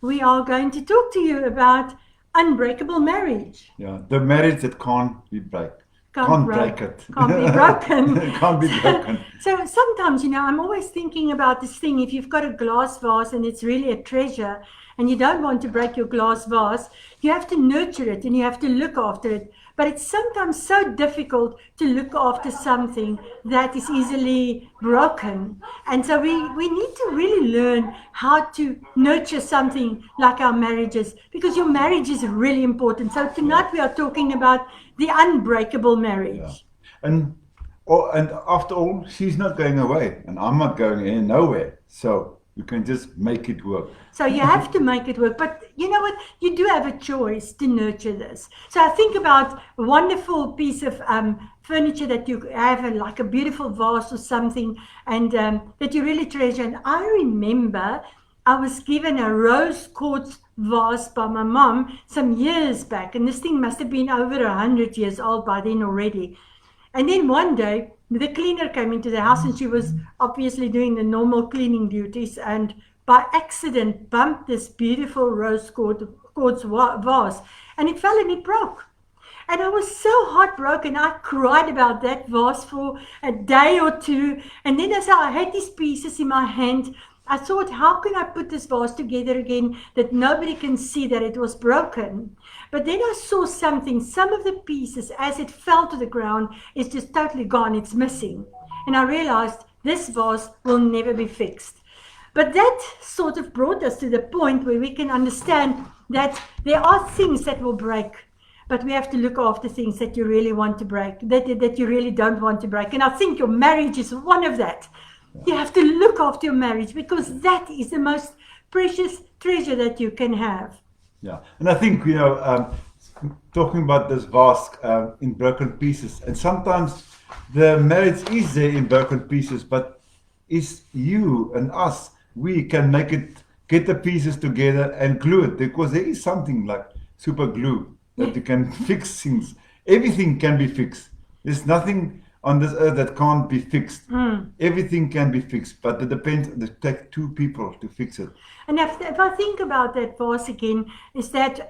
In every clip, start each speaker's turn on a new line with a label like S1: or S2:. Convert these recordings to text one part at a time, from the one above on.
S1: we are going to talk to you about Unbreakable Marriage.
S2: Yeah, the marriage that can't be can't break it.
S1: Can't be broken.
S2: Can't be broken.
S1: So sometimes, I'm always thinking about this thing. If you've got a glass vase and it's really a treasure and you don't want to break your glass vase, you have to nurture it and you have to look after it. But it's sometimes so difficult to look after something that is easily broken. And so we need to really learn how to nurture something like our marriages, because your marriage is really important. So tonight we are talking about the unbreakable marriage.
S2: Yeah. And after all, she's not going away, and I'm not going nowhere. So you can just make it work.
S1: So you have to make it work. But you know what? You do have a choice to nurture this. So I think about a wonderful piece of furniture that you have, like a beautiful vase or something, and that you really treasure. And I remember I was given a rose quartz vase by my mom some years back. And this thing must have been over 100 years old by then already. And then one day, the cleaner came into the house and she was obviously doing the normal cleaning duties, and by accident bumped this beautiful rose quartz vase, and it fell and it broke. And I was so heartbroken. I cried about that vase for a day or two. And then as I had these pieces in my hand, I thought, how can I put this vase together again that nobody can see that it was broken? But then I saw something. Some of the pieces, as it fell to the ground, is just totally gone. It's missing. And I realized this vase will never be fixed. But that sort of brought us to the point where we can understand that there are things that will break, but we have to look after things that you really want to break, that you really don't want to break. And I think your marriage is one of that. You have to look after your marriage, because that is the most precious treasure that you can have.
S2: Yeah, and I think, talking about this vase in broken pieces, and sometimes the marriage is there in broken pieces, but it's you and us. We can make it, get the pieces together and glue it, because there is something like super glue that you can fix things. Everything can be fixed. There's nothing on this earth that can't be fixed. Everything can be fixed, but it depends. It takes two people to fix it.
S1: And if I think about that vase again, is that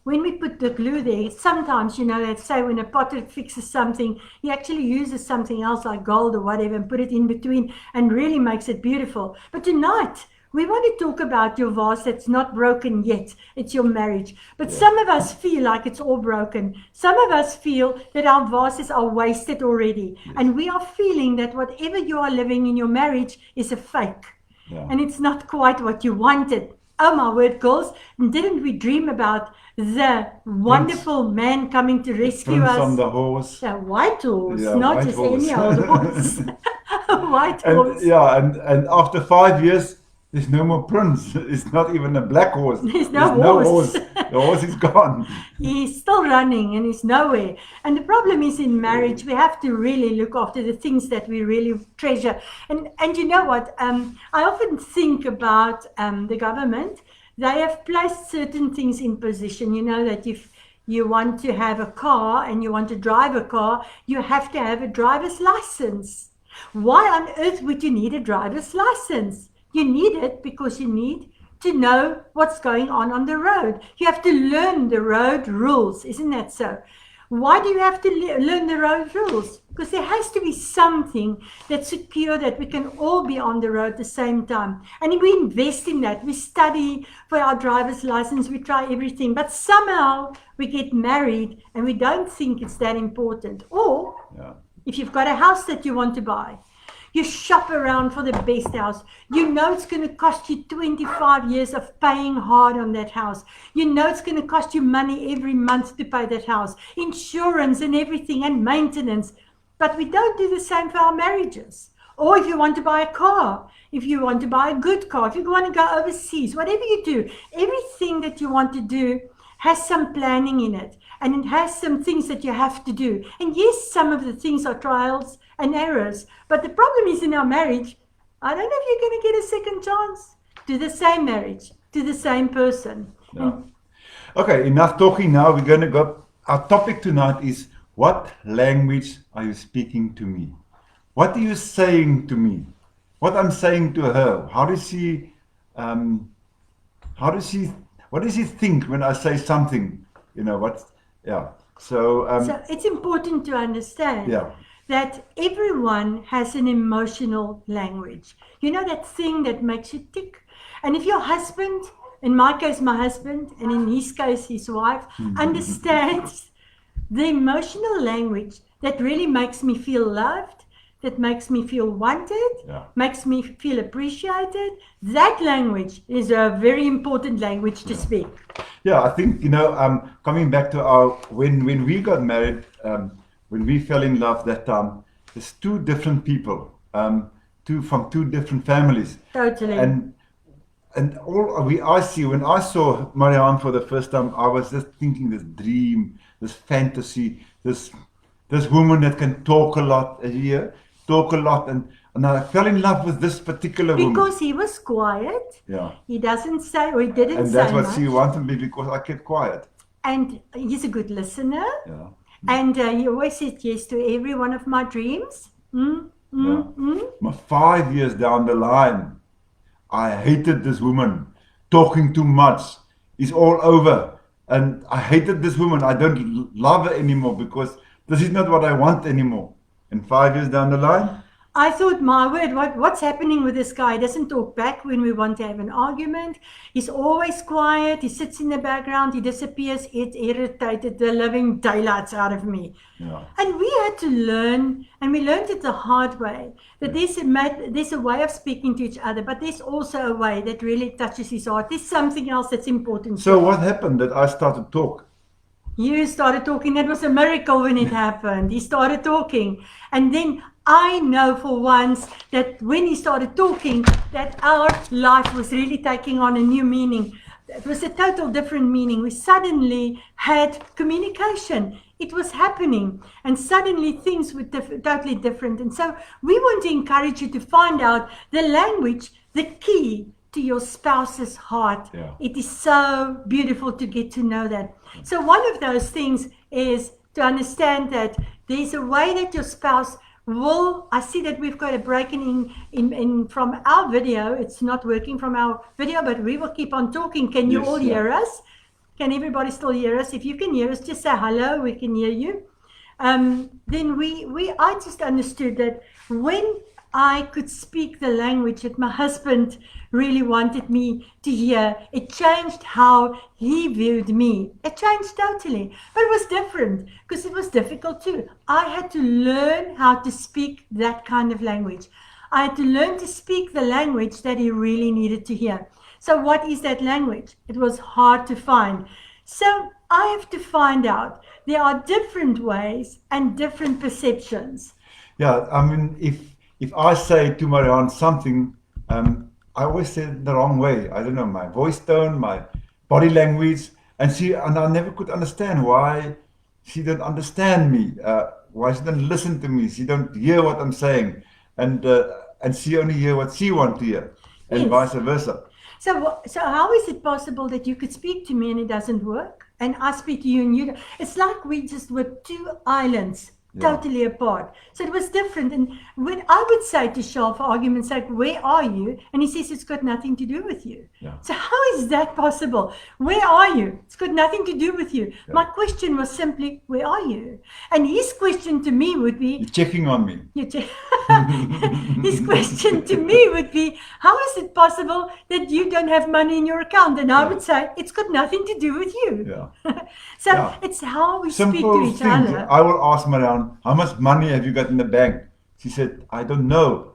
S1: when we put the glue there, sometimes, let's say when a potter fixes something, he actually uses something else like gold or whatever and put it in between and really makes it beautiful. But tonight, we want to talk about your vase that's not broken yet. It's your marriage. But some of us feel like it's all broken. Some of us feel that our vases are wasted already. Yes. And we are feeling that whatever you are living in your marriage is a fake. Yeah. And it's not quite what you wanted. Oh my word, girls, didn't we dream about the wonderful man coming to rescue us?
S2: On the horse.
S1: The white horse, not just any old horse. White horse.
S2: And after 5 years, there's no more prince. It's not even a black horse.
S1: There's no horse.
S2: The horse is gone.
S1: He's still running and he's nowhere. And the problem is, in marriage, we have to really look after the things that we really treasure. And you know what? I often think about the government. They have placed certain things in position. You know that if you want to have a car and you want to drive a car, you have to have a driver's license. Why on earth would you need a driver's license? You need it because you need to know what's going on the road. You have to learn the road rules, isn't that so? Why do you have to learn the road rules? Because there has to be something that's secure, that we can all be on the road at the same time. And we invest in that. We study for our driver's license. We try everything. But somehow we get married and we don't think it's that important. Or if you've got a house that you want to buy, you shop around for the best house. You know it's going to cost you 25 years of paying hard on that house. You know it's going to cost you money every month to pay that house. Insurance and everything and maintenance. But we don't do the same for our marriages. Or if you want to buy a car, if you want to buy a good car, if you want to go overseas, whatever you do, everything that you want to do has some planning in it. And it has some things that you have to do. And yes, some of the things are trials and errors. But the problem is, in our marriage, I don't know if you're going to get a second chance to the same marriage, to the same person.
S2: No. Okay, enough talking now. We're going to go. Our topic tonight is, what language are you speaking to me? What are you saying to me? What I'm saying to her? How what does he think when I say something? You know what? Yeah. So
S1: So it's important to understand
S2: yeah.
S1: that everyone has an emotional language. You know, that thing that makes you tick. And if your husband, in my case, my husband, and in his case, his wife, understands the emotional language that really makes me feel loved, that makes me feel wanted,
S2: Yeah.
S1: makes me feel appreciated, that language is a very important language to speak.
S2: Yeah, I think, coming back to our when we got married, when we fell in love that time, there's two different people, two from two different families,
S1: Totally.
S2: and I see when I saw Marianne for the first time, I was just thinking this dream, this fantasy, this woman that can talk a lot, talk a lot, and I fell in love with this particular woman.
S1: Because he was quiet.
S2: Yeah.
S1: He doesn't say, or he didn't
S2: And
S1: say
S2: that's what
S1: much.
S2: she wanted me, because I kept quiet.
S1: And he's a good listener.
S2: Yeah.
S1: And he always said yes to every one of my dreams.
S2: But 5 years down the line, I hated this woman, talking too much. It's all over. And I hated this woman. I don't love her anymore, because this is not what I want anymore. And 5 years down the line,
S1: I thought, my word, what's happening with this guy? He doesn't talk back when we want to have an argument. He's always quiet. He sits in the background. He disappears. It irritated the living daylights out of me.
S2: yeah.
S1: And we had to learn, and we learned it the hard way, that there's a way of speaking to each other, but there's also a way that really touches his heart. There's something else that's important.
S2: So what happened that I started to talk?
S1: You started talking. That was a miracle when it happened. He started talking. And then I know for once that when he started talking, that our life was really taking on a new meaning. It was a total different meaning. We suddenly had communication. It was happening. And suddenly things were totally different. And so we want to encourage you to find out the language, the key to your spouse's heart.
S2: Yeah.
S1: It is so beautiful to get to know that. So one of those things is to understand that there's a way that your spouse will. I see that we've got a break in from our video. It's not working from our video, but we will keep on talking. Can you
S2: Yes,
S1: all
S2: yeah.
S1: hear us? Can everybody still hear us? If you can hear us, just say hello. We can hear you. Then I just understood that when I could speak the language that my husband really wanted me to hear, it changed how he viewed me. It changed totally. But it was different because it was difficult too. I had to learn how to speak that kind of language. I had to learn to speak the language that he really needed to hear. So what is that language? It was hard to find. So I have to find out. There are different ways and different perceptions.
S2: Yeah, I mean, if I say to Marianne something, I always say it the wrong way. I don't know, my voice tone, my body language, and I never could understand why she didn't understand me, why she didn't listen to me, she don't hear what I'm saying, and she only hear what she wants to hear, and
S1: Yes.
S2: vice versa.
S1: So how is it possible that you could speak to me and it doesn't work? And I speak to you and you don't? It's like we just were two islands.
S2: Yeah.
S1: Totally apart. So it was different. And when I would say to Charl, for argument's sake, where are you? And he says, it's got nothing to do with you.
S2: Yeah.
S1: So how is that possible? Where are you? It's got nothing to do with you.
S2: Yeah.
S1: My question was simply, where are you? And his question to me would be,
S2: You're checking on me.
S1: his question to me would be, how is it possible that you don't have money in your account? And I
S2: Yeah.
S1: would say, it's got nothing to do with you.
S2: Yeah.
S1: So
S2: Yeah.
S1: it's how we
S2: Simple
S1: speak to each
S2: things.
S1: other.
S2: I will ask Marianne, how much money have you got in the bank? She said, I don't know.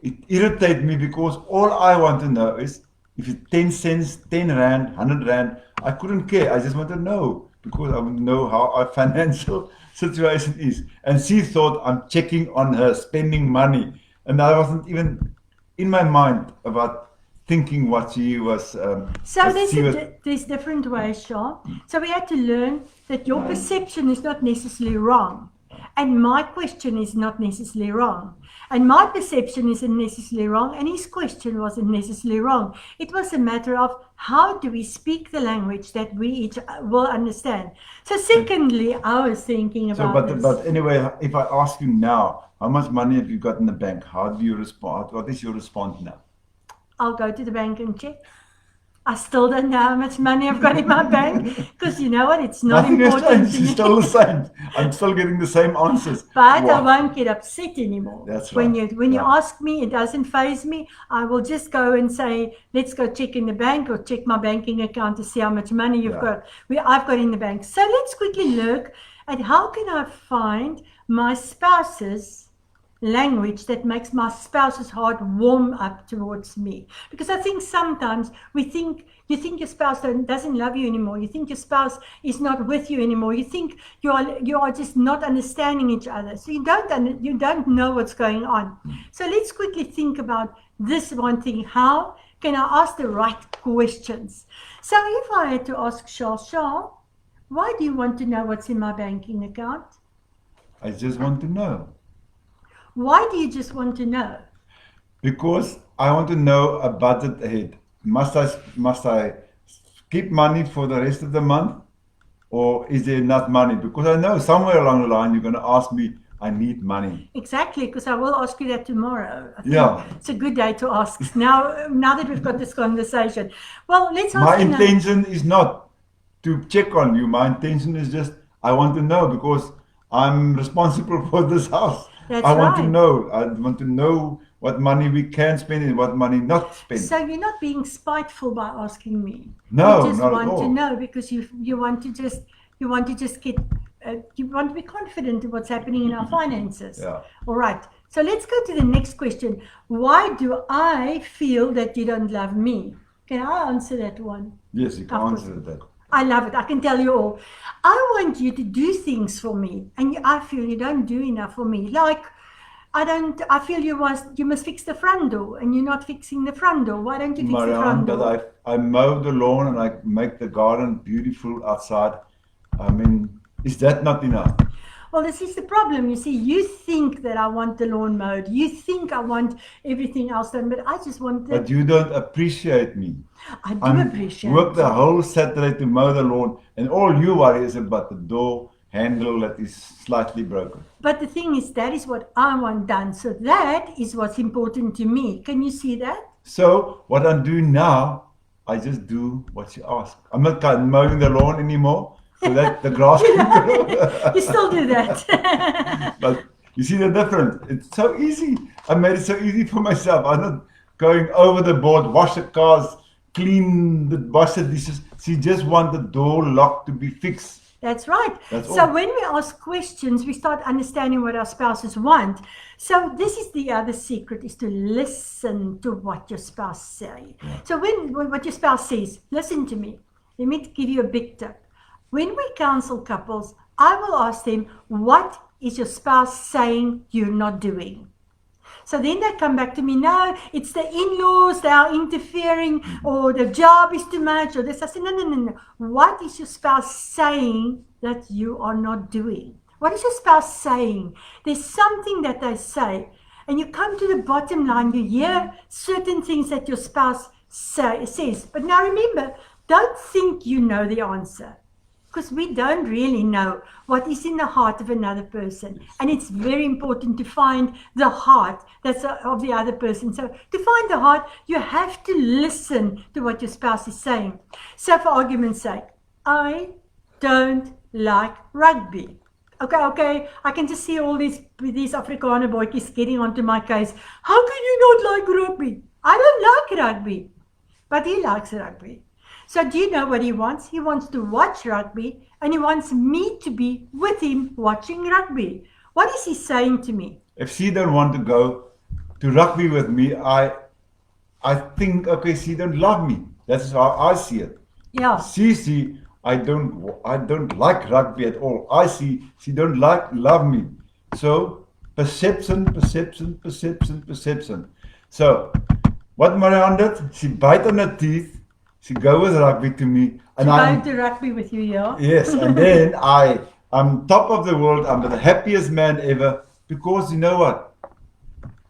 S2: It irritates me because all I want to know is if it's 10 cents, 10 rand, 100 rand, I couldn't care. I just want to know because I want to know how our financial situation is. And she thought I'm checking on her spending money. And I wasn't even in my mind about thinking what she was.
S1: So
S2: what
S1: there's,
S2: she was-
S1: there's different ways, Charl. So we had to learn that your perception is not necessarily wrong. And my question is not necessarily wrong. And my perception isn't necessarily wrong. And his question wasn't necessarily wrong. It was a matter of how do we speak the language that we each will understand. So secondly, I was thinking
S2: So,
S1: about this.
S2: but anyway, if I ask you now, how much money have you got in the bank? How do you respond? What is your response now?
S1: I'll go to the bank and check. I still don't know how much money I've got in my bank because you know what? It's not
S2: Nothing has
S1: important
S2: changed.
S1: to me.
S2: It's still the same. I'm still getting the same answers.
S1: But I
S2: Why?
S1: won't get upset anymore.
S2: That's
S1: When
S2: right.
S1: you
S2: Yeah.
S1: ask me, it doesn't faze me. I will just go and say, let's go check in the bank or check my banking account to see how much money you've
S2: Yeah.
S1: got. I've got in the bank. So let's quickly look at how can I find my spouse's language that makes my spouse's heart warm up towards me. Because I think sometimes you think your spouse doesn't love you anymore. You think your spouse is not with you anymore. You think you are just not understanding each other. So you don't know what's going on. So let's quickly think about this one thing. How can I ask the right questions? So if I had to ask Charl, why do you want to know what's in my banking account?
S2: I just want to know.
S1: Why do you just want to know?
S2: Because I want to know a budget ahead. Must I keep money for the rest of the month, or is there enough money? Because I know somewhere along the line you're going to ask me, I need money.
S1: Exactly, because I will ask you that tomorrow. I think
S2: Yeah.
S1: it's a good day to ask now that we've got this conversation. Well, let's ask
S2: My
S1: you now.
S2: intention is not to check on you. My intention is just I want to know because I'm responsible for this house.
S1: That's
S2: I want to
S1: right.
S2: know. I want to know what money we can spend and what money not spend.
S1: So you're not being spiteful by asking me.
S2: No,
S1: You just
S2: not at
S1: want to
S2: all.
S1: know because you want to just get you want to be confident in what's happening in our finances.
S2: Yeah.
S1: All right. So let's go to the next question. Why do I feel that you don't love me? Can I answer that one?
S2: Yes, you can
S1: Of course.
S2: answer that.
S1: I love it. I can tell you all. I want you to do things for me, and I feel you don't do enough for me. Like I feel you must fix the front door, and you're not fixing the front door. Why don't you fix the
S2: Marianne,
S1: front
S2: but
S1: door?
S2: I mow the lawn and I make the garden beautiful outside. I mean, is that not enough?
S1: Well, this is the problem. You see, you think that I want the lawn mowed. You think I want everything else done, but I just want
S2: But you don't appreciate me.
S1: I do
S2: I
S1: appreciate
S2: work the
S1: you.
S2: whole Saturday to mow the lawn, and all you worry is about the door handle that is slightly broken.
S1: But the thing is, that is what I want done. So that is what's important to me. Can you see that?
S2: So what I'm doing now, I just do what you ask. I'm not mowing the lawn anymore, so that the grass can grow.
S1: You still do that.
S2: But you see the difference. It's so easy. I made it so easy for myself. I'm not going over the board, wash the cars, wash the dishes. She just want the door lock to be fixed.
S1: That's right.
S2: That's
S1: So
S2: all.
S1: when we ask questions, we start understanding what our spouses want. So this is the other secret, is to listen to what your spouse say. So when what your spouse says, listen to me. Let me give you a big tip. When we counsel couples, I will ask them, what is your spouse saying you're not doing? So then they come back to me, no, it's the in-laws, they are interfering, or the job is too much, or this. I say, no. What is your spouse saying that you are not doing? What is your spouse saying? There's something that they say, and you come to the bottom line, you hear certain things that your spouse says. But now remember, don't think you know the answer. Because we don't really know what is in the heart of another person. And it's very important to find the heart that's of the other person. So to find the heart, you have to listen to what your spouse is saying. So for argument's sake, I don't like rugby. Okay, I can just see all these Afrikaner boykies getting onto my case. How can you not like rugby? I don't like rugby. But he likes rugby. So do you know what he wants? He wants to watch rugby, and he wants me to be with him watching rugby. What is he saying to me?
S2: If she don't want to go to rugby with me, I think, okay, she don't love me. That's how I see it.
S1: Yeah.
S2: She see I don't like rugby at all. I see she don't love me. So perception. So what Marianne did, she bite on her teeth. She go with rugby to me, and
S1: Going to rugby with you, yeah?
S2: yes, and then I'm top of the world. I'm the happiest man ever because you know what?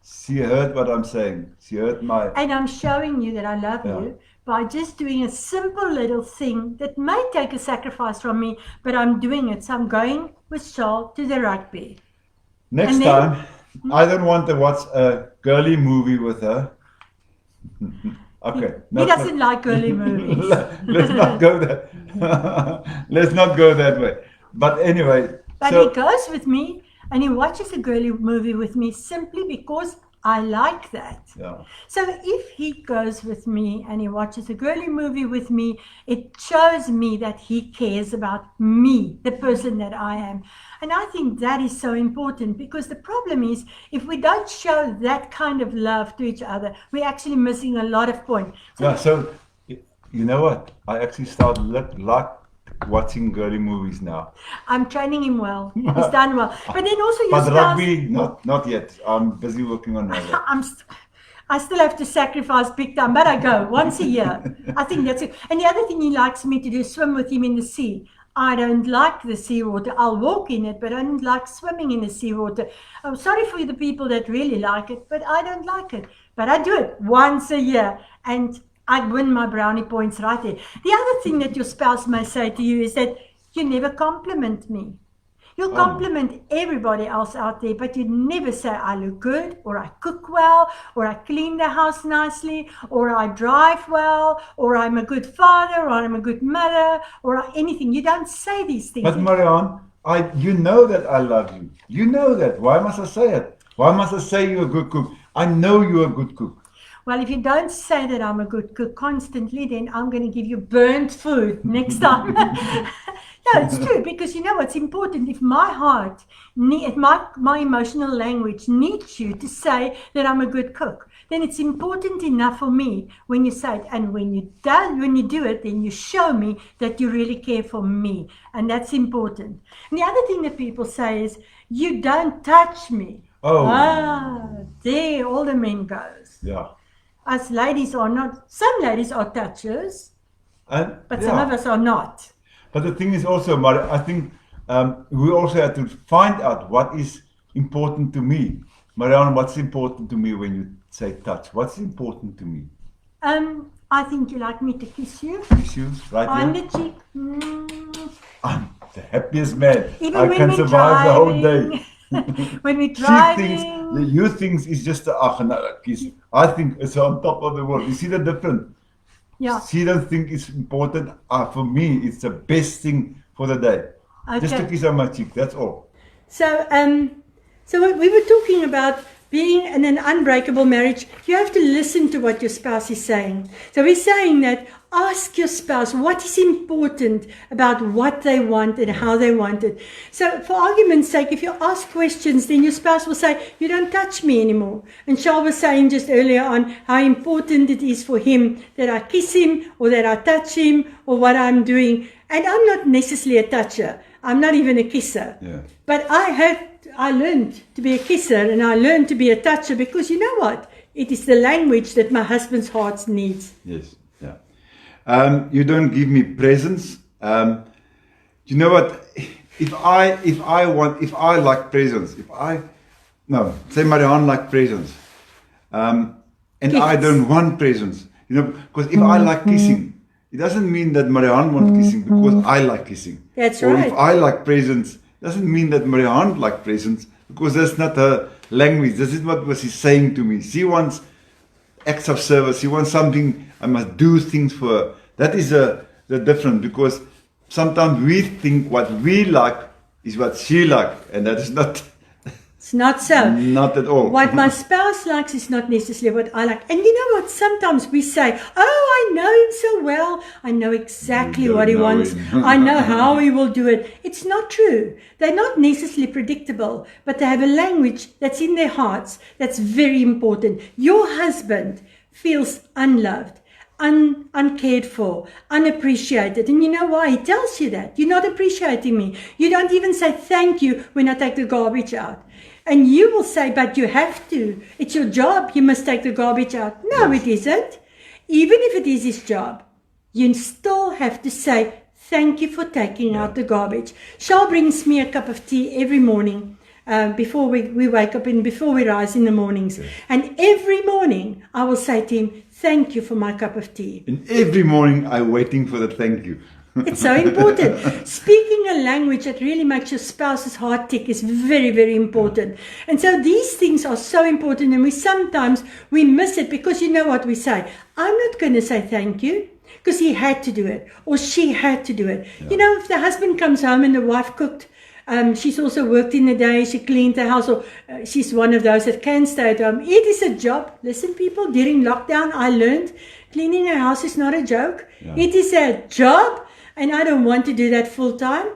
S2: She heard what I'm saying. She heard my.
S1: And I'm showing you that I love you by just doing a simple little thing that may take a sacrifice from me, but I'm doing it. So I'm going with Charl to the rugby.
S2: Next
S1: And then-
S2: time, I don't want to watch a girly movie with her. Okay.
S1: He doesn't like girly movies.
S2: Let's not go that. Let's not go that way. But anyway,
S1: But
S2: so
S1: he goes with me and he watches a girly movie with me simply because I like that.
S2: yeah.
S1: So if he goes with me and he watches a girly movie with me, it shows me that he cares about me, the person that I am. And I think that is so important, because the problem is, if we don't show that kind of love to each other, we're actually missing a lot of points.
S2: Yeah. So you know what? I actually started like watching girly movies now.
S1: I'm training him well. He's done well. But then also your
S2: But
S1: spouse...
S2: rugby, not yet. I'm busy working on that.
S1: I still have to sacrifice big time, but I go once a year. I think that's it. And the other thing he likes me to do is swim with him in the sea. I don't like the seawater. I'll walk in it, but I don't like swimming in the seawater. I'm sorry for the people that really like it, but I don't like it. But I do it once a year, and I win my brownie points right there. The other thing that your spouse may say to you is that you never compliment me. You'll compliment everybody else out there, but you never say I look good, or I cook well, or I clean the house nicely, or I drive well, or I'm a good father, or I'm a good mother, or anything. You don't say these things.
S2: But Marianne, you know that I love you. You know that. Why must I say it? Why must I say you're a good cook? I know you're a good cook.
S1: Well, if you don't say that I'm a good cook constantly, then I'm going to give you burnt food next time. No, it's true, because you know what's important. If my heart, if my emotional language needs you to say that I'm a good cook, then it's important enough for me when you say it. And when you do it, then you show me that you really care for me. And that's important. And the other thing that people say is, you don't touch me.
S2: Oh.
S1: There all the men goes.
S2: Yeah.
S1: Us ladies are not, some ladies are touchers, but some of us are not.
S2: But the thing is also, I think we also have to find out what is important to me. Marianne, what's important to me when you say touch? What's important to me?
S1: I think you like me to kiss you.
S2: Kiss you, right
S1: on
S2: here?
S1: the cheek.
S2: I'm the happiest man.
S1: Even
S2: I
S1: when
S2: can
S1: we're
S2: survive the whole
S1: driving.
S2: day.
S1: When we're
S2: She
S1: driving.
S2: thinks, you think it's just a kiss. I think it's on top of the world. You see the difference?
S1: Yeah.
S2: She doesn't think it's important. For me, it's the best thing for the day. Just to kiss on my cheek. That's all.
S1: So, so we were talking about being in an unbreakable marriage. You have to listen to what your spouse is saying. So we're saying that ask your spouse what is important about what they want and how they want it. So for argument's sake, if you ask questions, then your spouse will say, you don't touch me anymore. And Charl was saying just earlier on how important it is for him that I kiss him or that I touch him or what I'm doing. And I'm not necessarily a toucher. I'm not even a kisser.
S2: Yeah.
S1: But I learned to be a kisser and I learned to be a toucher, because you know what? It is the language that my husband's heart needs.
S2: Yes. Yeah. You don't give me presents. You know what? If I like presents, say Marianne like presents, and
S1: Gifts.
S2: I don't want presents, because if I like kissing, it doesn't mean that Marianne wants kissing because I like kissing.
S1: That's
S2: or
S1: right.
S2: if I like presents, doesn't mean that Marianne like presents, because that's not her language. This is what she's saying to me. She wants acts of service. She wants something. I must do things for her. That is the difference, because sometimes we think what we like is what she likes, and that is not.
S1: It's not so.
S2: Not at all.
S1: What my spouse likes is not necessarily what I like. And you know what? Sometimes we say, oh, I know him so well. I know exactly what he wants. I know how he will do it. It's not true. They're not necessarily predictable, but they have a language that's in their hearts that's very important. Your husband feels unloved, uncared for, unappreciated. And you know why? He tells you that. You're not appreciating me. You don't even say thank you when I take the garbage out. And you will say, but you have to. It's your job. You must take the garbage out. No, it isn't. Even if it is his job, you still have to say, thank you for taking out the garbage. Charl brings me a cup of tea every morning before we wake up and before we rise in the mornings. Yes. And every morning I will say to him, thank you for my cup of tea.
S2: And every morning I'm waiting for the thank you.
S1: It's so important. Speaking a language that really makes your spouse's heart tick is very, very important. And so these things are so important, and sometimes we miss it because you know what we say. I'm not going to say thank you because he had to do it or she had to do it.
S2: Yeah.
S1: You know, if the husband comes home and the wife cooked, she's also worked in the day, she cleaned the house, or she's one of those that can stay at home. It is a job. Listen, people, during lockdown, I learned cleaning a house is not a joke.
S2: Yeah.
S1: It is a job, and I don't want to do that full time.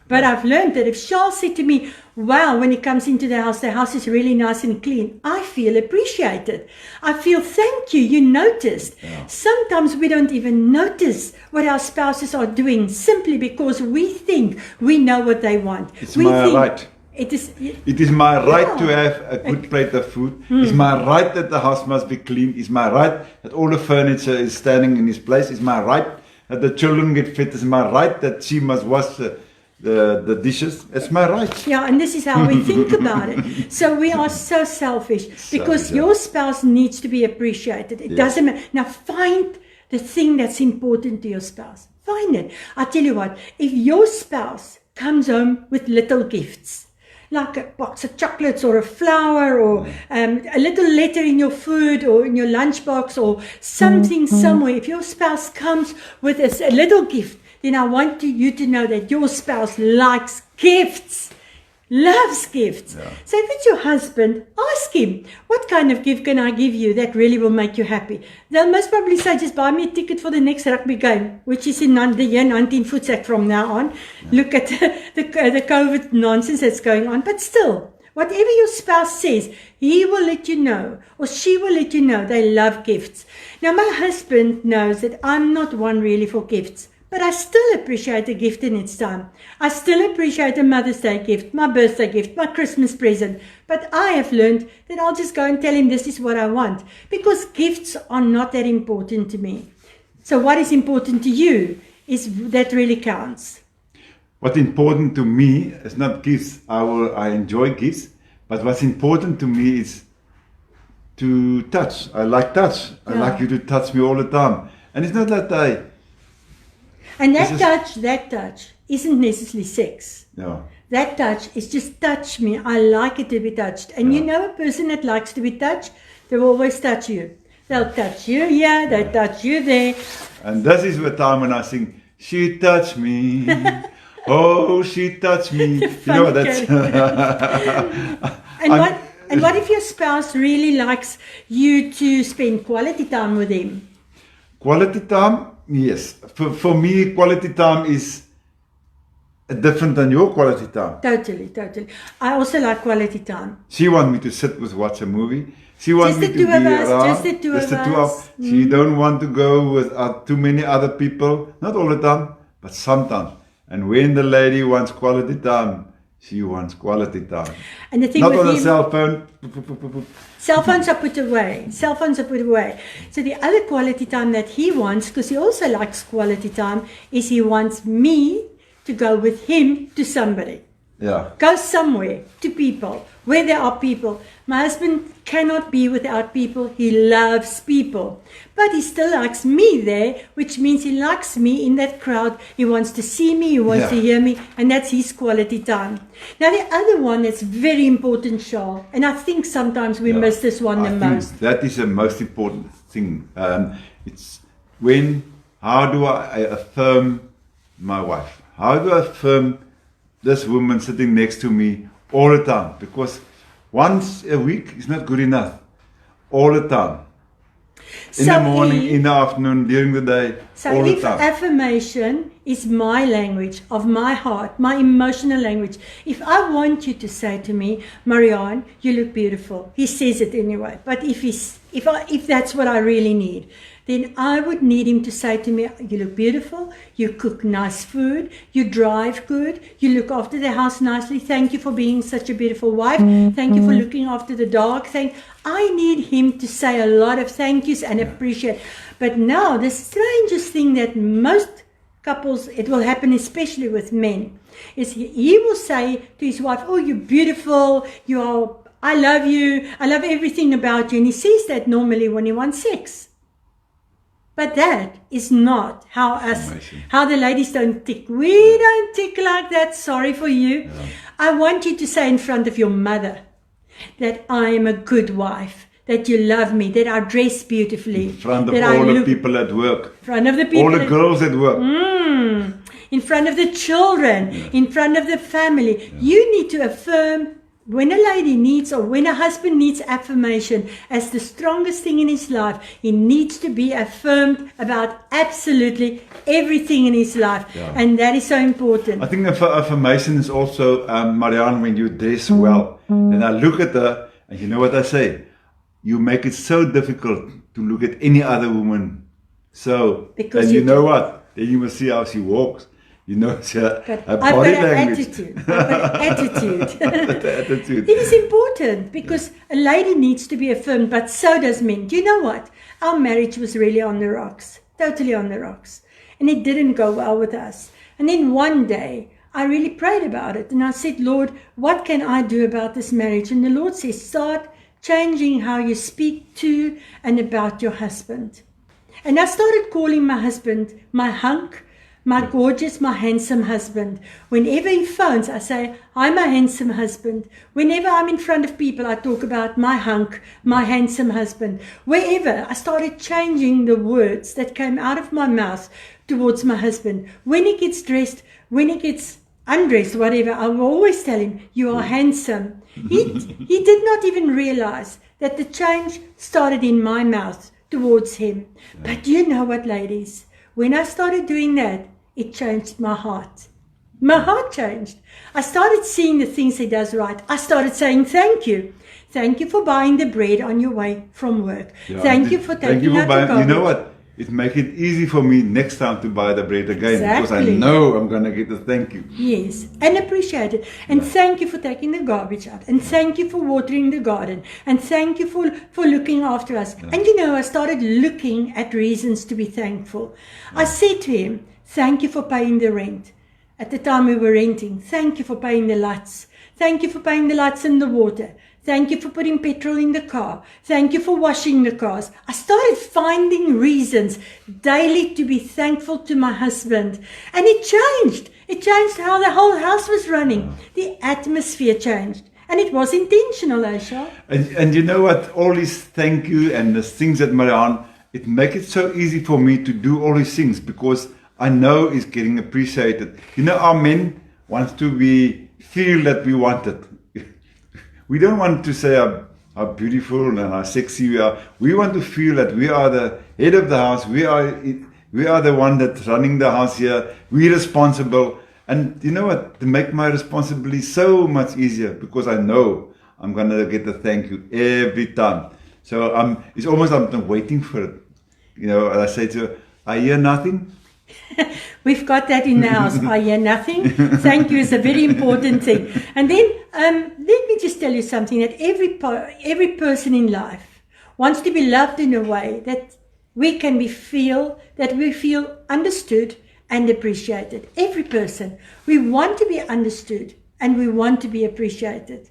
S1: But I've learned that if Charl said to me, wow, when he comes into the house is really nice and clean, I feel appreciated. I feel thank you, you noticed.
S2: Yeah.
S1: Sometimes we don't even notice what our spouses are doing simply because we think we know what they want.
S2: It's my right.
S1: It
S2: is my right to have a good plate of food. It's my right that the house must be clean. It's my right that all the furniture is standing in its place. It's my right that the children get fed. It's my right that she must wash the dishes. It's my right.
S1: Yeah, and this is how we think about it. So we are so selfish because your spouse needs to be appreciated. It doesn't matter. Now find the thing that's important to your spouse. Find it. I tell you what, if your spouse comes home with little gifts, like a box of chocolates or a flower or a little letter in your food or in your lunchbox or something somewhere, if your spouse comes with a little gift, then I want you to know that your spouse likes gifts, loves gifts.
S2: Yeah.
S1: So if it's your husband, ask him, what kind of gift can I give you that really will make you happy? They'll most probably say, just buy me a ticket for the next rugby game, which is in the year 19 Futsak from now on. Yeah. Look at the COVID nonsense that's going on. But still, whatever your spouse says, he will let you know, or she will let you know they love gifts. Now, my husband knows that I'm not one really for gifts. But I still appreciate a gift in its time. I still appreciate a Mother's Day gift, my birthday gift, my Christmas present. But I have learned that I'll just go and tell him this is what I want. Because gifts are not that important to me. So what is important to you is that really counts.
S2: What's important to me is not gifts. I enjoy gifts. But what's important to me is to touch. I like touch. I like you to touch me all the time. And it's not that
S1: And that touch isn't necessarily sex.
S2: Yeah.
S1: That touch is just touch me. I like it to be touched. And you know a person that likes to be touched, they will always touch you. They'll touch you here, they touch you there.
S2: And this is the time when I sing, she touched me. Oh, she touched me. You know that's
S1: And what if your spouse really likes you to spend quality time with him?
S2: Quality time? Yes. For me, quality time is different than your quality time.
S1: Totally. I also like quality time.
S2: She wants me to sit with watch a movie. She wants me to be around.
S1: Just the two of us.
S2: She don't want to go with too many other people. Not all the time, but sometimes. And when the lady wants quality time, she wants quality time.
S1: And the thing
S2: not
S1: with
S2: on
S1: him,
S2: a cell phone.
S1: Cell phones are put away. So the other quality time that he wants, because he also likes quality time, is he wants me to go with him to somebody.
S2: Yeah.
S1: Go somewhere, to people, where there are people. My husband cannot be without people. He loves people. But he still likes me there, which means he likes me in that crowd. He wants to see me, he wants to hear me, and that's his quality time. Now the other one that's very important, Charl, and I think sometimes we miss this one the most.
S2: That is the most important thing. It's how do I affirm my wife? How do I affirm this woman sitting next to me all the time? Because once a week is not good enough. All the time. In the morning, in the afternoon, during the day, all the time.
S1: Affirmation is my language of my heart, my emotional language. If I want you to say to me, Marianne, you look beautiful. He says it anyway. But if that's what I really need, then I would need him to say to me, you look beautiful, you cook nice food, you drive good, you look after the house nicely, thank you for being such a beautiful wife, thank you for looking after the dog, I need him to say a lot of thank yous and appreciate. But now, the strangest thing that most couples, it will happen especially with men, is he will say to his wife, oh, you're beautiful, I love you, I love everything about you, and he says that normally when he wants sex. But that is not how the ladies don't tick. We don't tick like that. Sorry for you.
S2: Yeah.
S1: I want you to say in front of your mother that I am a good wife, that you love me, that I dress beautifully.
S2: In front of
S1: that
S2: all the people at work.
S1: In front of the people.
S2: All the girls at work.
S1: In front of the children.
S2: Yeah.
S1: In front of the family.
S2: Yeah.
S1: You need to affirm. When a lady needs, or when a husband needs affirmation as the strongest thing in his life, he needs to be affirmed about absolutely everything in his life.
S2: Yeah.
S1: And that is so important.
S2: I think affirmation is also, Marianne, when you dress well. And I look at her, and you know what I say? You make it so difficult to look at any other woman. So,
S1: Because
S2: and you know what? Then you must see how she walks. You know, her body language.
S1: I've got an attitude.
S2: The attitude.
S1: It is important because a lady needs to be affirmed, but so does men. Do you know what? Our marriage was really on the rocks, totally on the rocks. And it didn't go well with us. And then one day, I really prayed about it. And I said, Lord, what can I do about this marriage? And the Lord says, start changing how you speak to and about your husband. And I started calling my husband my hunk, my gorgeous, my handsome husband. Whenever he phones, I say, I'm my handsome husband. Whenever I'm in front of people, I talk about my hunk, my handsome husband. Wherever, I started changing the words that came out of my mouth towards my husband. When he gets dressed, when he gets undressed, whatever, I will always tell him, you are handsome. He did not even realize that the change started in my mouth towards him. But you know what, ladies? When I started doing that, it changed my heart. My heart changed. I started seeing the things he does right. I started saying thank you. Thank you for buying the bread on your way from work.
S2: Yeah,
S1: thank you for taking out the garbage.
S2: You know what? It makes it easy for me next time to buy the bread again. Because I
S1: Exactly.
S2: know I'm going to get a thank you.
S1: Yes, and appreciate it. And thank you for taking the garbage out. And thank you for watering the garden. And thank you for looking after us. And you know, I started looking at reasons to be thankful. I said to him, thank you for paying the rent. At the time we were renting, thank you for paying the lights. Thank you for paying the lights and the water. Thank you for putting petrol in the car. Thank you for washing the cars. I started finding reasons daily to be thankful to my husband. And it changed. It changed how the whole house was running. The atmosphere changed. And it was intentional, Charl.
S2: And you know what? All these thank you and the things that Marianne, it makes it so easy for me to do all these things because I know it's getting appreciated. You know, our men want to feel that we want it. We don't want to say how beautiful and how sexy we are. We want to feel that we are the head of the house. We are the one that's running the house here. We're responsible. And you know what? To make my responsibility so much easier because I know I'm going to get a thank you every time. So it's almost I'm waiting for it. You know, I say to her, I hear nothing.
S1: We've got that in the house. I hear nothing. Thank you is a very important thing. And then let me just tell you something, that every person in life wants to be loved in a way that we feel understood and appreciated. Every person. We want to be understood and we want to be appreciated.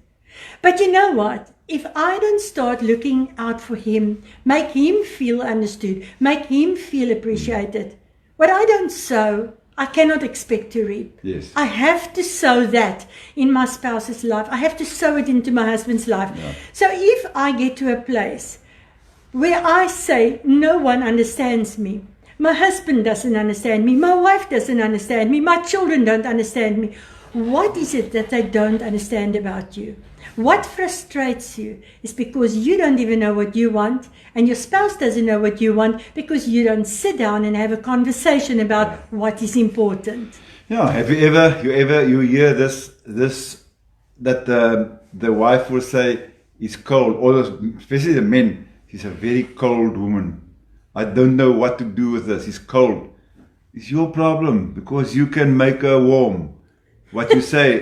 S1: But you know what? If I don't start looking out for him, make him feel understood, make him feel appreciated, what I don't sow, I cannot expect to reap.
S2: Yes.
S1: I have to sow that in my spouse's life. I have to sow it into my husband's life.
S2: Yeah.
S1: So if I get to a place where I say, no one understands me, my husband doesn't understand me, my wife doesn't understand me, my children don't understand me, what is it that they don't understand about you? What frustrates you is because you don't even know what you want, and your spouse doesn't know what you want because you don't sit down and have a conversation about what is important.
S2: Yeah, have you hear this that the wife will say it's cold, or especially the men, she's a very cold woman. I don't know what to do with this. It's cold. It's your problem because you can make her warm. What you say,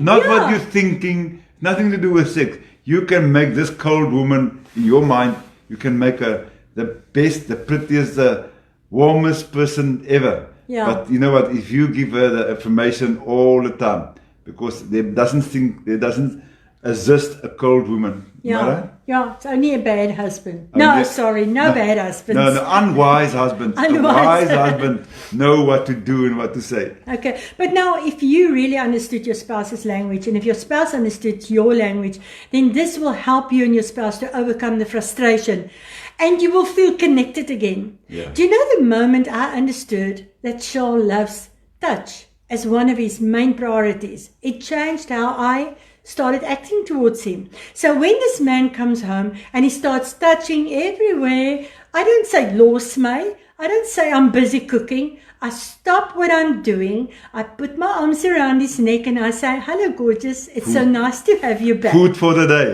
S2: not
S1: Yeah.
S2: what you're thinking. Nothing to do with sex. You can make this cold woman in your mind. You can make her the best, the prettiest, the warmest person ever.
S1: Yeah.
S2: But you know what? If you give her the information all the time, because there doesn't assist a cold woman. Am I right?
S1: Yeah, it's only a bad husband.
S2: Only-
S1: No bad husbands.
S2: No, unwise husbands. A
S1: Unwise.
S2: wise husband know what to do and what to say.
S1: Okay, but now if you really understood your spouse's language, and if your spouse understood your language, then this will help you and your spouse to overcome the frustration, and you will feel connected again.
S2: Yeah.
S1: Do you know the moment I understood that Charl loves touch as one of his main priorities, it changed how I started acting towards him. So when this man comes home and he starts touching everywhere, I don't say, "Los my," I don't say, "I'm busy cooking." I stop what I'm doing. I put my arms around his neck and I say, "Hello, gorgeous. It's so nice to have you back."
S2: Food for the day.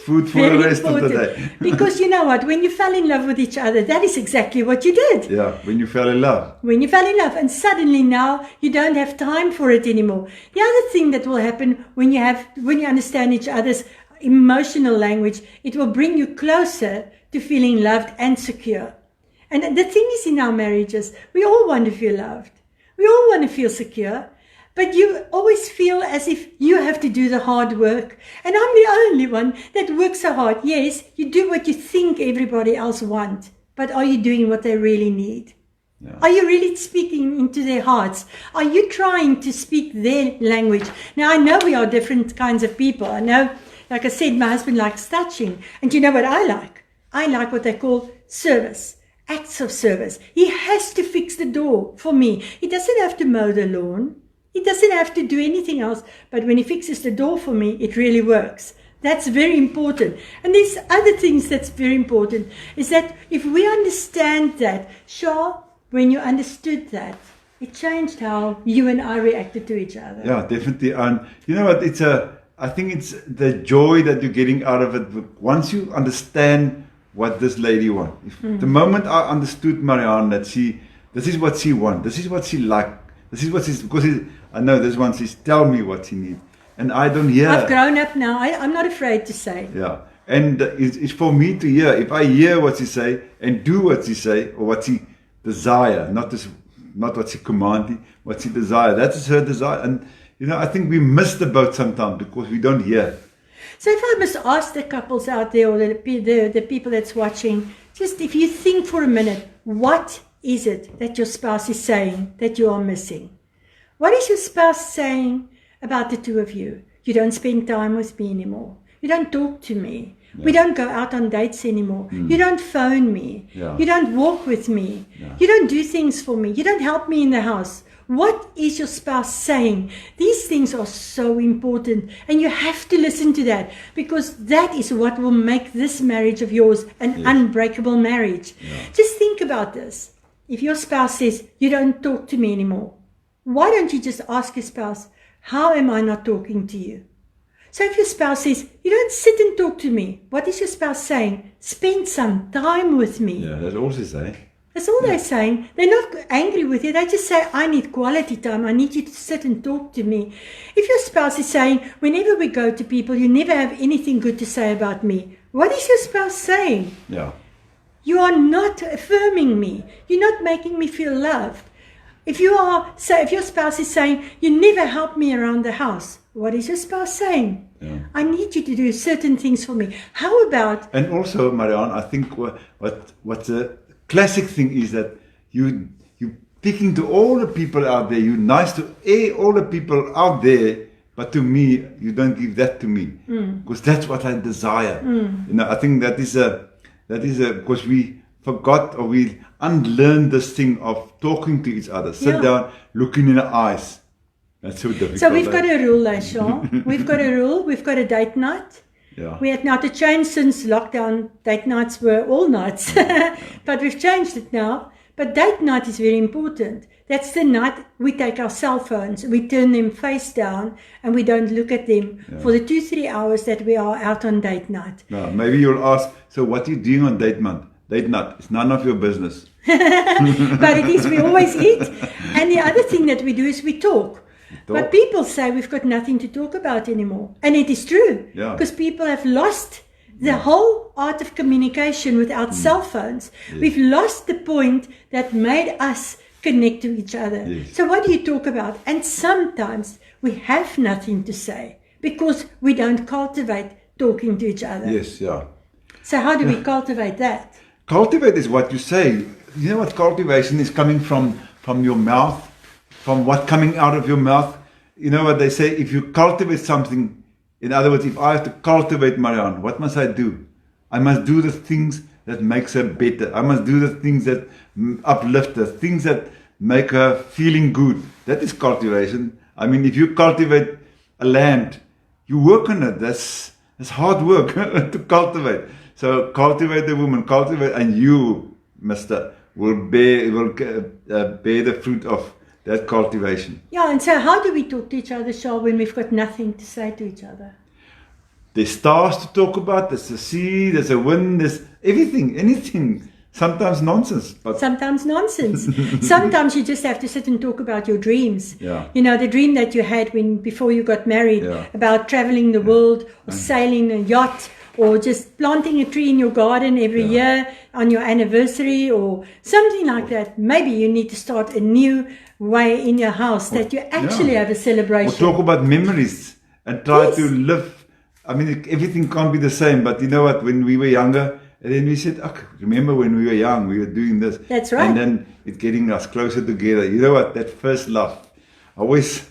S2: Food for the rest of the day.
S1: Because you know what? When you fell in love with each other, that is exactly what you did.
S2: Yeah, when you fell in love.
S1: When you fell in love, and suddenly now you don't have time for it anymore. The other thing that will happen when you understand each other's emotional language, it will bring you closer to feeling loved and secure. And the thing is, in our marriages, we all want to feel loved. We all want to feel secure. But you always feel as if you have to do the hard work. And I'm the only one that works so hard. Yes, you do what you think everybody else wants. But are you doing what they really need?
S2: Yeah.
S1: Are you really speaking into their hearts? Are you trying to speak their language? Now, I know we are different kinds of people. I know, like I said, my husband likes touching. And you know what I like? I like what they call service. Acts of service. He has to fix the door for me. He doesn't have to mow the lawn. He doesn't have to do anything else. But when he fixes the door for me, it really works. That's very important. And there's other things that's very important, is that if we understand that, Charl, when you understood that, it changed how you and I reacted to each other.
S2: Yeah, definitely. And you know what? I think it's the joy that you're getting out of it. Once you understand what this lady wants. The moment I understood Marianne, that this is what she wants, this is what she likes, this is what she's, because I know this one, she's tell me what she needs. And I don't hear.
S1: I've grown up now. I'm not afraid to say.
S2: Yeah. And it's for me to hear. If I hear what she say and do what she say, or what she desire, not what she commanded, what she desire. That is her desire. And you know, I think we miss the boat sometimes because we don't hear.
S1: So if I must ask the couples out there, or the people that's watching, just if you think for a minute, what is it that your spouse is saying that you are missing? What is your spouse saying about the two of you? You don't spend time with me anymore. You don't talk to me. Yeah. We don't go out on dates anymore. You don't phone me.
S2: Yeah.
S1: You don't walk with me. Yeah. You don't do things for me. You don't help me in the house. What is your spouse saying? These things are so important, and you have to listen to that, because that is what will make this marriage of yours an unbreakable marriage. Yeah. Just think about this. If your spouse says, "You don't talk to me anymore," why don't you just ask your spouse, "How am I not talking to you?" So if your spouse says, "You don't sit and talk to me," what is your spouse saying? "Spend some time with me."
S2: Yeah, that's all she say.
S1: That's all they're saying. They're not angry with you. They just say, "I need quality time. I need you to sit and talk to me." If your spouse is saying, "Whenever we go to people, you never have anything good to say about me," what is your spouse saying?
S2: Yeah.
S1: You are not affirming me. You're not making me feel loved. If your spouse is saying, "You never help me around the house," what is your spouse saying? Yeah. "I need you to do certain things for me." How about...
S2: And also, Marianne, I think what's a classic thing is that you speaking to all the people out there, you're nice to all the people out there, but to me, you don't give that to me, because that's what I desire. You know, I think that is because we forgot, or we unlearned this thing of talking to each other, sit down, looking in the eyes. That's so difficult.
S1: So we've got a rule, Charl. We've got a rule. We've got a date night.
S2: Yeah.
S1: We had now to change since lockdown. Date nights were all nights, but we've changed it now. But date night is very important. That's the night we take our cell phones, we turn them face down, and we don't look at them for the 2-3 hours that we are out on date night.
S2: Now, maybe you'll ask, so what are you doing on date night? Date night, it's none of your business.
S1: But it is, we always eat. And the other thing that we do is we talk. But people say we've got nothing to talk about anymore. And it is true. Because people have lost the whole art of communication without cell phones. We've lost the point that made us connect to each other. So what do you talk about? And sometimes we have nothing to say, because we don't cultivate talking to each other.
S2: Yes, yeah.
S1: So how do we cultivate that?
S2: Cultivate is what you say. You know what cultivation is coming from your mouth, from what coming out of your mouth. You know what they say, if you cultivate something, in other words, if I have to cultivate Marianne, what must I do? I must do the things that makes her better. I must do the things that uplift her, things that make her feeling good. That is cultivation. I mean, if you cultivate a land, you work on it. That's hard work to cultivate. So cultivate the woman, cultivate, and you, Mister, will bear the fruit of that cultivation.
S1: Yeah, and so how do we talk to each other, Charl, when we've got nothing to say to each other?
S2: There's stars to talk about, there's the sea, there's a wind, there's everything, anything. Sometimes nonsense. But
S1: sometimes nonsense. Sometimes you just have to sit and talk about your dreams.
S2: Yeah.
S1: You know, the dream that you had before you got married, about traveling the world, or sailing a yacht, or just planting a tree in your garden every year on your anniversary, or something like that. Maybe you need to start a new way in your house that you actually have a celebration.
S2: Or talk about memories and try to live. I mean, everything can't be the same, but you know what, when we were younger, and then we said, remember when we were young, we were doing this.
S1: That's right.
S2: And then it's getting us closer together. You know what, that first love, always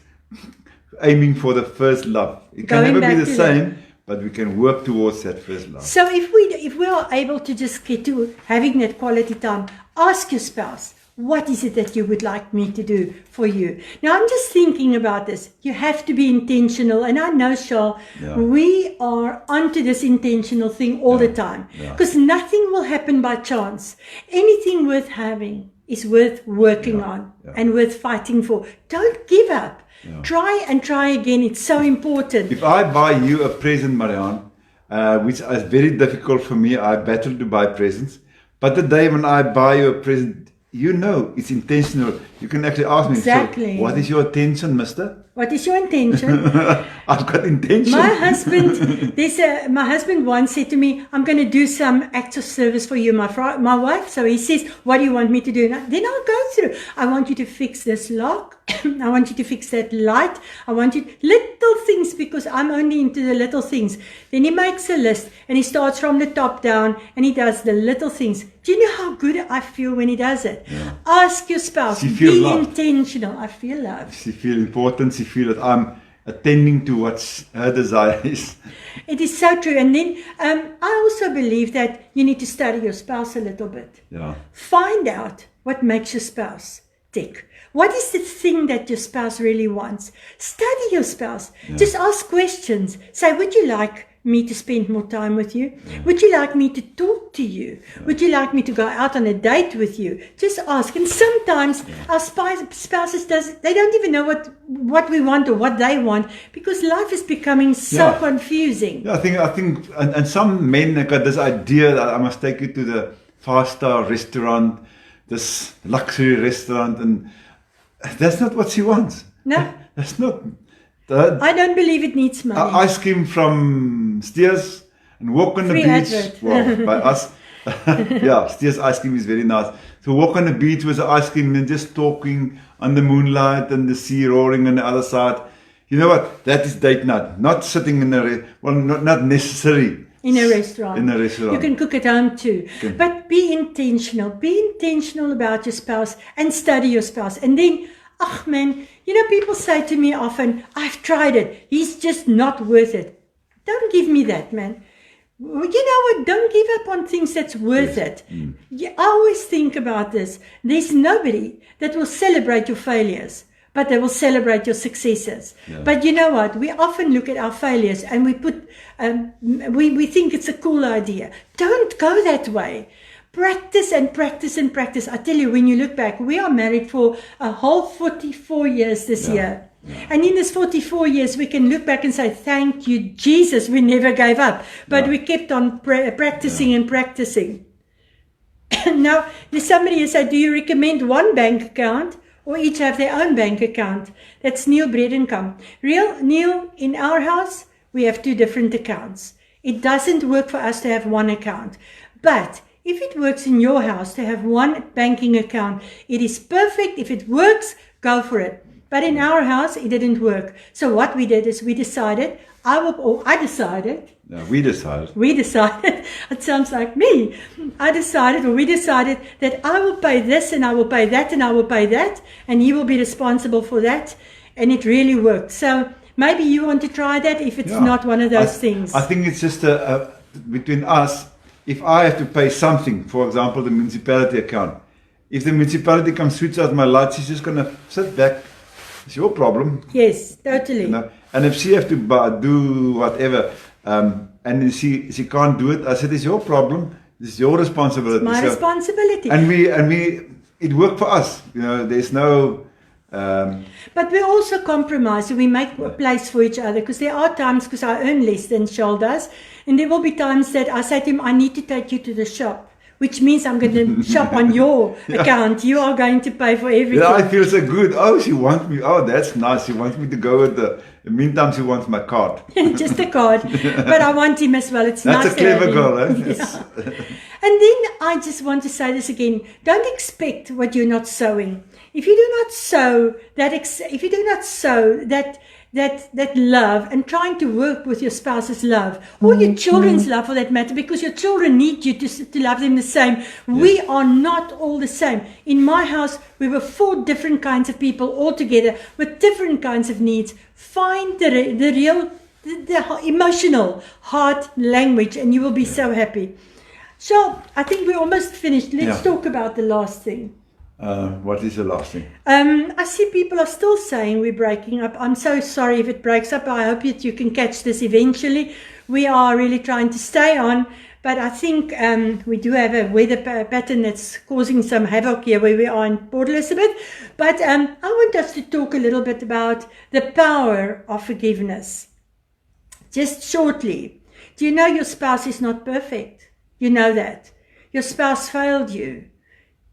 S2: aiming for the first love. It can never be the same, but we can work towards that first love.
S1: So if we are able to just get to having that quality time, ask your spouse, what is it that you would like me to do for you? Now, I'm just thinking about this. You have to be intentional. And I know, Charl, we are onto this intentional thing all the time. Because nothing will happen by chance. Anything worth having is worth working on and worth fighting for. Don't give up. Try and try again. It's so important.
S2: If I buy you a present, Marianne, which is very difficult for me, I battle to buy presents. But the day when I buy you a present, you know it's intentional. You can actually ask me,
S1: exactly.
S2: So what is your intention, mister?
S1: What is your intention?
S2: I've got intention.
S1: My husband once said to me, I'm going to do some acts of service for you, my wife. So he says, what do you want me to do? Then I'll go through. I want you to fix this lock. I want you to fix that light. I want you little things, because I'm only into the little things. Then he makes a list and he starts from the top down and he does the little things. Do you know how good I feel when he does it? Ask your spouse, be intentional. I feel loved.
S2: She feel important. She feel that I'm attending to what her desire is.
S1: It is so true. And then I also believe that you need to study your spouse a little bit. Find out what makes your spouse tick. What is the thing that your spouse really wants? Study your spouse. Just ask questions. Say, would you like me to spend more time with you? Would you like me to talk to you? Would you like me to go out on a date with you? Just ask. And sometimes our spouses they don't even know what we want or what they want, because life is becoming so confusing.
S2: I think and some men have got this idea that I must take you to the 5-star restaurant, this luxury restaurant, and that's not what she wants.
S1: No.
S2: That's not.
S1: I don't believe it needs money.
S2: Ice cream from Steers and walk on the beach.
S1: Advert.
S2: Well, by us. Steers ice cream is very nice. So walk on the beach with the ice cream and just talking on the moonlight and the sea roaring on the other side. You know what? That is date night. Not sitting in not necessary.
S1: In a restaurant.
S2: In a restaurant.
S1: You can cook at home too. But be intentional. Be intentional about your spouse and study your spouse. And then, man, you know, people say to me often, I've tried it. He's just not worth it. Don't give me that, man. You know what? Don't give up on things that's worth it. I always think about this. There's nobody that will celebrate your failures, but they will celebrate your successes. But you know what? We often look at our failures and we put, we think it's a cool idea. Don't go that way. Practice and practice and practice. I tell you, when you look back, we are married for a whole 44 years this year. And in this 44 years, we can look back and say, thank you, Jesus, we never gave up. But we kept on practicing and practicing. Now, there's somebody who said, do you recommend one bank account or each have their own bank account? That's Neil Bredenkamp. Neil, in our house, we have 2 different accounts. It doesn't work for us to have one account. But if it works in your house to have one banking account, it is perfect. If it works, go for it. But in our house, it didn't work. So what we did is we decided, I decided,
S2: Yeah, we decided.
S1: it sounds like me, we decided that I will pay this and I will pay that and I will pay that and he will be responsible for that, and it really worked. So maybe you want to try that if it's not one of those things.
S2: I think it's just between us. If I have to pay something, for example, the municipality account, if the municipality comes switch out my lights, she's just going to sit back. It's your problem.
S1: Yes, totally.
S2: You know? And if she have to do whatever, and she can't do it, I said, it's your problem. It's your responsibility.
S1: It's my responsibility.
S2: And we, it worked for us. You know, there's no.
S1: But we also compromise, so we make place for each other, because there are times, because I earn less than Charl does, and there will be times that I say to him, I need to take you to the shop, which means I'm going to shop on your account. You are going to pay for everything.
S2: Yeah, I feel so good. Oh, she wants me. Oh, that's nice. She wants me to go with the. In the meantime, she wants my card.
S1: Just a card. But I want him as well. It's
S2: that's
S1: nice.
S2: That's a clever girl, eh?
S1: Yeah. And then I just want to say this again. Don't expect what you're not sowing. If you do not sow that love and trying to work with your spouse's love or your children's love for that matter, because your children need you to love them the same. Yes. We are not all the same. In my house, we were 4 different kinds of people all together with different kinds of needs. Find the real, the emotional heart language, and you will be so happy. So I think we're almost finished. Let's talk about the last thing.
S2: What is the last thing?
S1: I see people are still saying we're breaking up. I'm so sorry if it breaks up. I hope that you can catch this eventually. We are really trying to stay on, but I think we do have a weather pattern that's causing some havoc here where we are in Port Elizabeth. But I want us to talk a little bit about the power of forgiveness. Just shortly, do you know your spouse is not perfect? You know that. Your spouse failed you.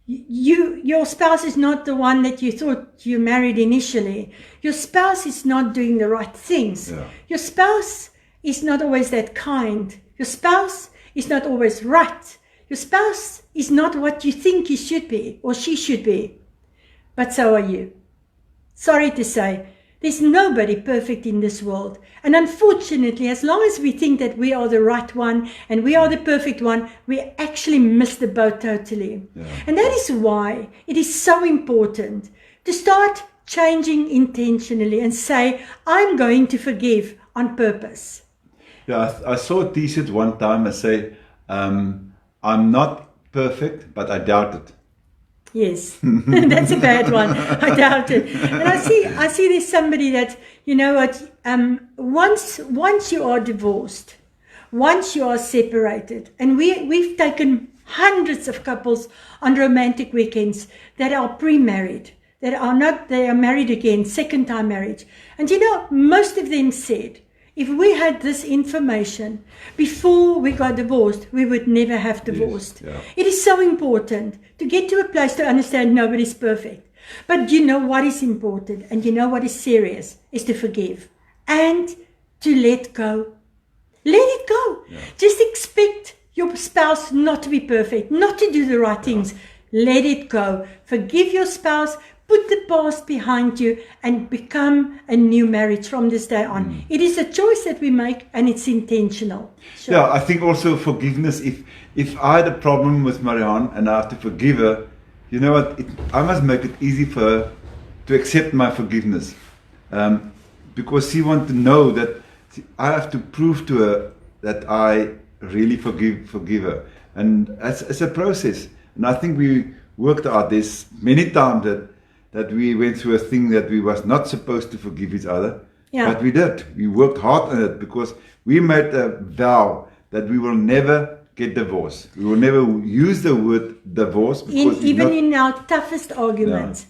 S1: Your spouse is not the one that you thought you married initially. Your spouse is not doing the right things. Yeah. Your spouse is not always that kind. Your spouse is not always right. Your spouse is not what you think he should be or she should be. But so are you. Sorry to say, there's nobody perfect in this world. And unfortunately, as long as we think that we are the right one and we are the perfect one, we actually miss the boat totally. Yeah. And that is why it is so important to start changing intentionally and say, I'm going to forgive on purpose.
S2: Yeah, I saw a t-shirt one time and say, I'm not perfect, but I doubt it.
S1: Yes, that's a bad one. I doubt it. And I see there's somebody that, you know what, once you are divorced, once you are separated, and we've taken hundreds of couples on romantic weekends that are pre-married, they are married again, second time marriage. And you know, most of them said, if we had this information before we got divorced, we would never have divorced. Yes, yeah. It is so important to get to a place to understand nobody's perfect. But you know what is important and you know what is serious is to forgive and to let go. Let it go. Yeah. Just expect your spouse not to be perfect, not to do the right things. Let it go. Forgive your spouse. Put the past behind you and become a new marriage from this day on. It is a choice that we make and it's intentional.
S2: Sure. Yeah, I think also forgiveness. If I had a problem with Marianne and I have to forgive her, you know what? I must make it easy for her to accept my forgiveness. Because she wants to know that I have to prove to her that I really forgive her. And it's a process. And I think we worked out this many times that we went through a thing that we was not supposed to forgive each other. Yeah. But we did. We worked hard on it because we made a vow that we will never get divorced. We will never use the word divorce.
S1: Even in our toughest arguments,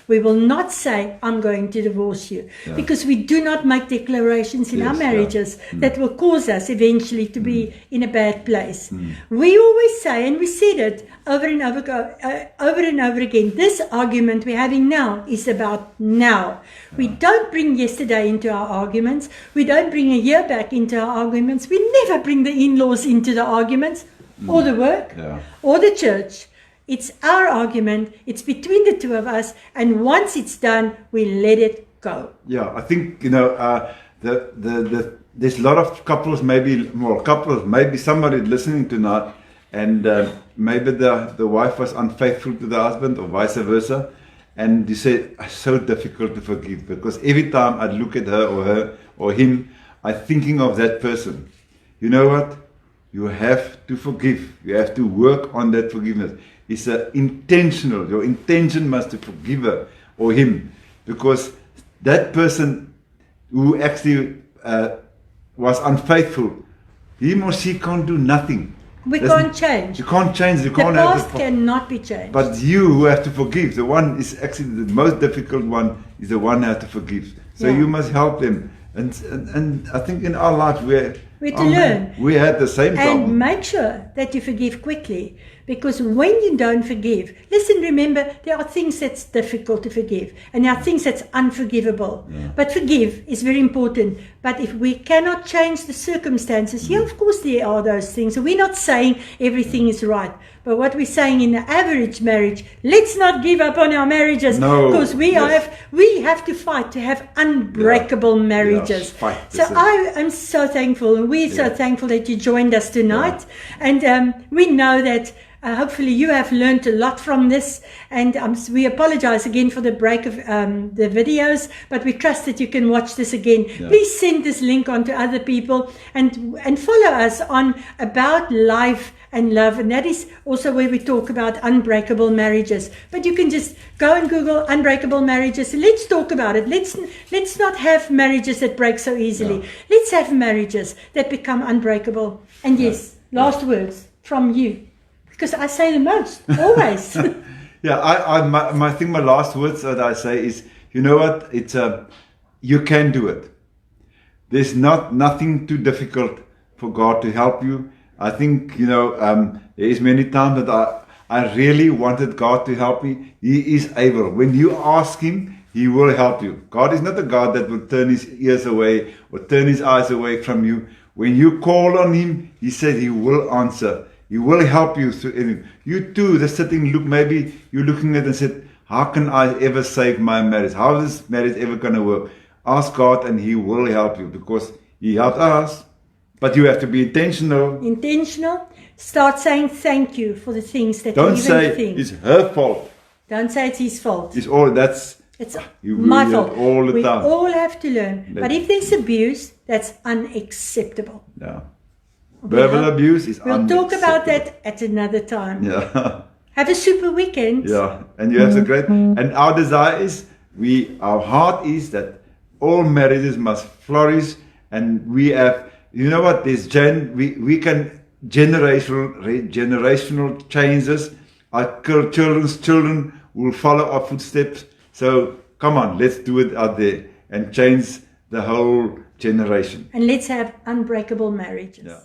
S1: we will not say, I'm going to divorce you. Yeah. Because we do not make declarations in our marriages that will cause us eventually to be in a bad place. We always say, and we said it over and over again, this argument we're having now is about now. Yeah. We don't bring yesterday into our arguments. We don't bring a year back into our arguments. We never bring the in-laws into the arguments or the work or the church. It's our argument. It's between the two of us. And once it's done, we let it go.
S2: Yeah, I think, you know, there's a lot of couples, maybe somebody listening tonight, and maybe the wife was unfaithful to the husband or vice versa, and you say, it's so difficult to forgive because every time I look at her or him, I'm thinking of that person. You know what? You have to forgive. You have to work on that forgiveness. It's intentional. Your intention must to forgive her or him, because that person who actually was unfaithful, him or she can't do nothing.
S1: We can't change.
S2: You can't change. You can't
S1: the past cannot be changed.
S2: But you who have to forgive, the one is actually the most difficult one, is the one who has to forgive. So you must help them. And I think in our life we're to learn. We had the same problem.
S1: And make sure that you forgive quickly. Because when you don't forgive, listen, remember, there are things that's difficult to forgive. And there are things that's unforgivable.
S2: Yeah.
S1: But forgive is very important. But if we cannot change the circumstances, of course there are those things. We're not saying everything is right. But what we're saying in the average marriage, let's not give up on our marriages.
S2: No.
S1: Because we have to fight to have unbreakable marriages. So I am so thankful. We're so thankful that you joined us tonight. And we know that hopefully you have learned a lot from this, and we apologize again for the break of the videos, but we trust that you can watch this again. Please send this link on to other people, and follow us on About Life and Love, and that is also where we talk about unbreakable marriages. But you can just go and Google unbreakable marriages. Let's talk about it. Let's not have marriages that break so easily. Let's have marriages that become unbreakable. And last words from you. Because I say the most, always.
S2: My last words that I say is, you know what? It's you can do it. There's nothing too difficult for God to help you. I think, there is many times that I really wanted God to help me. He is able. When you ask Him, He will help you. God is not a God that will turn His ears away or turn His eyes away from you. When you call on Him, He said He will answer. He will help you through anything. You too, maybe you're looking at it and said, how can I ever save my marriage? How is this marriage ever going to work? Ask God and He will help you, because He helped us. But you have to be intentional.
S1: Intentional. Start saying thank you for the things that
S2: Don't
S1: you
S2: say
S1: think.
S2: It's her fault.
S1: Don't say it's his fault.
S2: It's
S1: my fault.
S2: All the time.
S1: We all have to learn. But if there's abuse, that's unacceptable.
S2: Yeah. Verbal abuse is
S1: unacceptable. We'll talk about that at another time.
S2: Yeah.
S1: Have a super weekend.
S2: Yeah. And you have a great. And our desire is, our heart is that all marriages must flourish, and we have. You know what? We can generational changes. Our children's children will follow our footsteps. So come on, let's do it out there and change the whole generation.
S1: And let's have unbreakable marriages.
S2: Yeah.